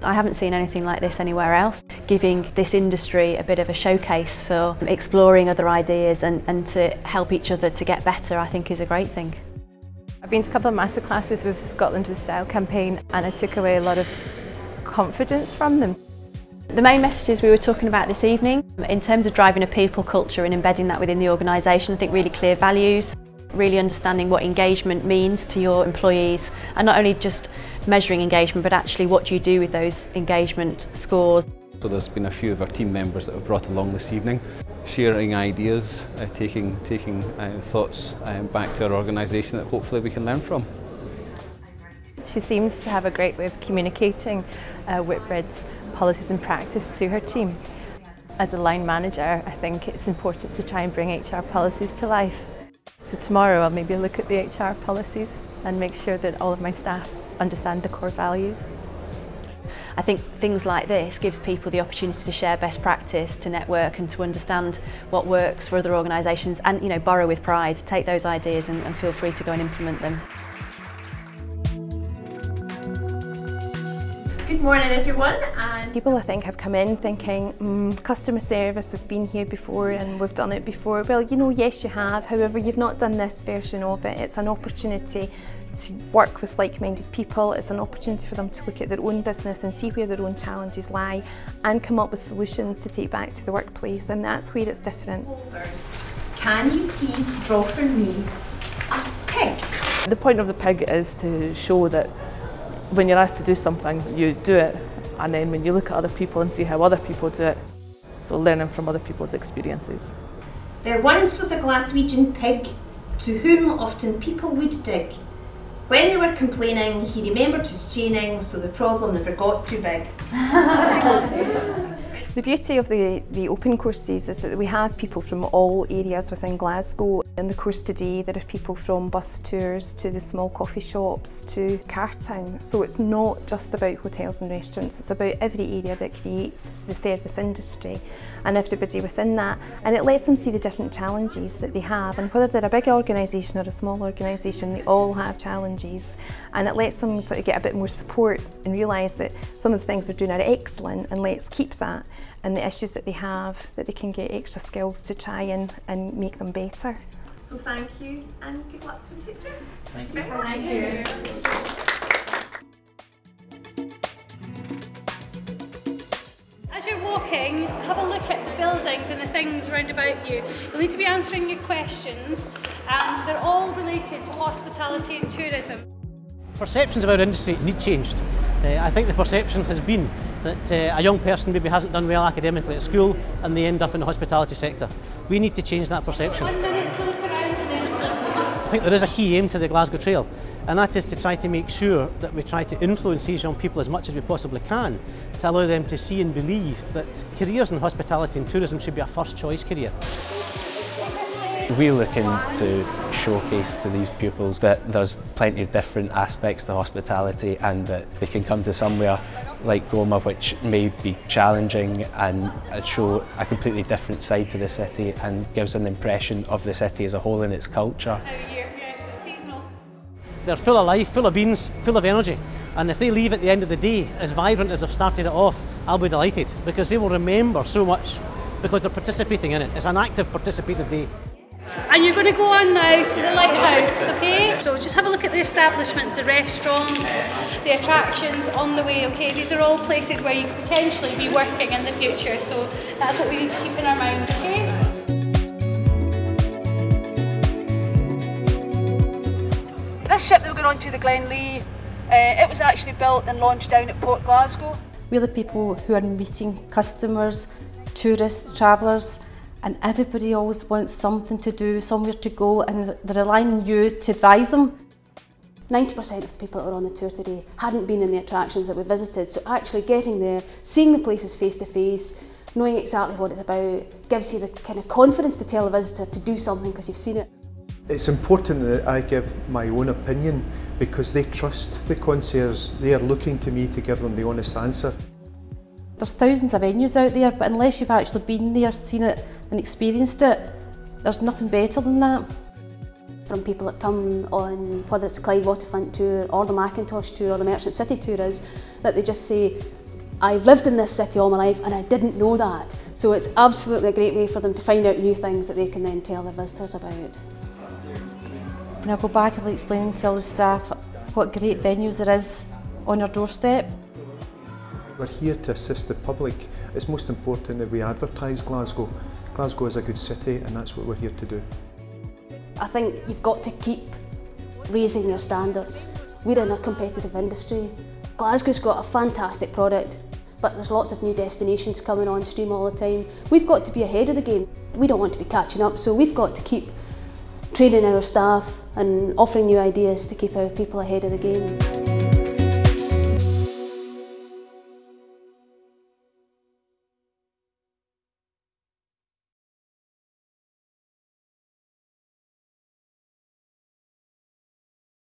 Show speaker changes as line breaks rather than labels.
I haven't seen anything like this anywhere else. Giving this industry a bit of a showcase for exploring other ideas and to help each other to get better, I think is a great thing.
I've been to a couple of masterclasses with Scotland with Style campaign, and I took away a lot of confidence from them.
The main messages we were talking about this evening, in terms of driving a people culture and embedding that within the organisation, I think really clear values, really understanding what engagement means to your employees, and not only just measuring engagement, but actually what do you do with those engagement scores.
So there's been a few of our team members that have brought along this evening, sharing ideas, taking thoughts back to our organisation that hopefully we can learn from.
She seems to have a great way of communicating Whitbread's policies and practice to her team. As a line manager, I think it's important to try and bring HR policies to life. So tomorrow I'll maybe look at the HR policies and make sure that all of my staff understand the core values.
I think things like this gives people the opportunity to share best practice, to network and to understand what works for other organisations and, you know, borrow with pride, take those ideas and feel free to go and implement them.
Good morning everyone.
People I think have come in thinking, customer service, we've been here before and we've done it before. Well, you know, yes you have, however you've not done this version of it. It's an opportunity to work with like-minded people. It's an opportunity for them to look at their own business and see where their own challenges lie and come up with solutions to take back to the workplace, and that's where it's different.
Can you please draw for me a pig?
The point of the pig is to show that when you're asked to do something, you do it, and then when you look at other people and see how other people do it, so learning from other people's experiences.
There once was a Glaswegian pig to whom often people would dig. When they were complaining, he remembered his chaining, so the problem never got too big.
The beauty of the open courses is that we have people from all areas within Glasgow. In the course today there are people from bus tours to the small coffee shops to Cartown. So it's not just about hotels and restaurants, it's about every area that creates the service industry and everybody within that. And it lets them see the different challenges that they have, and whether they're a big organisation or a small organisation, they all have challenges. And it lets them sort of get a bit more support and realise that some of the things they're doing are excellent, and let's keep that. And the issues that they have, that they can get extra skills to try and make them better.
So thank you and good luck for the future.
Thank you.
Thank you.
As you're walking, have a look at the buildings and the things around about you. You'll need to be answering your questions, and they're all related to hospitality and tourism.
Perceptions of our industry need changed. I think the perception has been that a young person maybe hasn't done well academically at school and they end up in the hospitality sector. We need to change that perception.
1 minute to look around and then
I think there is a key aim to the Glasgow Trail, and that is to try to make sure that we try to influence these young people as much as we possibly can to allow them to see and believe that careers in hospitality and tourism should be a first choice career.
We're looking to showcase to these pupils that there's plenty of different aspects to hospitality, and that they can come to somewhere like Goma which may be challenging and show a completely different side to the city and gives an impression of the city as a whole and its culture.
They're full of life, full of beans, full of energy, and if they leave at the end of the day as vibrant as they've started it off, I'll be delighted, because they will remember so much because they're participating in it. It's an active participative day.
And you're going to go on now to the lighthouse, okay? So just have a look at the establishments, the restaurants, the attractions on the way, okay? These are all places where you could potentially be working in the future, so that's what we need to keep in our mind, okay?
This ship that we're going on to, the Glenlee, it was actually built and launched down at Port Glasgow.
We're the people who are meeting customers, tourists, travellers, and everybody always wants something to do, somewhere to go, and they're relying on you to advise them.
90% of the people that were on the tour today hadn't been in the attractions that we visited, so actually getting there, seeing the places face to face, knowing exactly what it's about, gives you the kind of confidence to tell a visitor to do something because you've seen it.
It's important that I give my own opinion because they trust the concierge. They are looking to me to give them the honest answer.
There's thousands of venues out there, but unless you've actually been there, seen it and experienced it, there's nothing better than that.
from people that come on, whether it's the Clyde Waterfront tour or the Macintosh tour or the Merchant City tour, is that they just say, I've lived in this city all my life and I didn't know that. So it's absolutely a great way for them to find out new things that they can then tell their visitors about.
When I go back, I'll explain to all the staff what great venues there is on our doorstep.
We're here to assist the public. It's most important that we advertise Glasgow. Glasgow is a good city and that's what we're here to do.
I think you've got to keep raising your standards. We're in a competitive industry. Glasgow's got a fantastic product, but there's lots of new destinations coming on stream all the time. We've got to be ahead of the game. We don't want to be catching up, so we've got to keep training our staff and offering new ideas to keep our people ahead of the game.